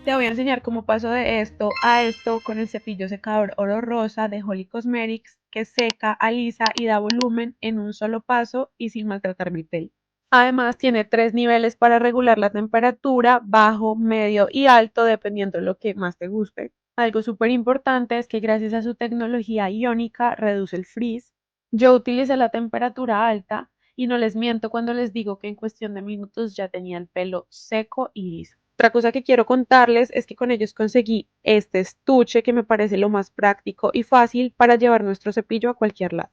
Te voy a enseñar cómo paso de esto a esto con el cepillo secador oro rosa de Holly Cosmetics, que seca, alisa y da volumen en un solo paso y sin maltratar mi pelo. Además, tiene tres niveles para regular la temperatura: bajo, medio y alto, dependiendo de lo que más te guste. Algo súper importante es que gracias a su tecnología iónica reduce el frizz. Yo utilicé la temperatura alta y no les miento cuando les digo que en cuestión de minutos ya tenía el pelo seco y liso. Otra cosa que quiero contarles es que con ellos conseguí este estuche que me parece lo más práctico y fácil para llevar nuestro cepillo a cualquier lado.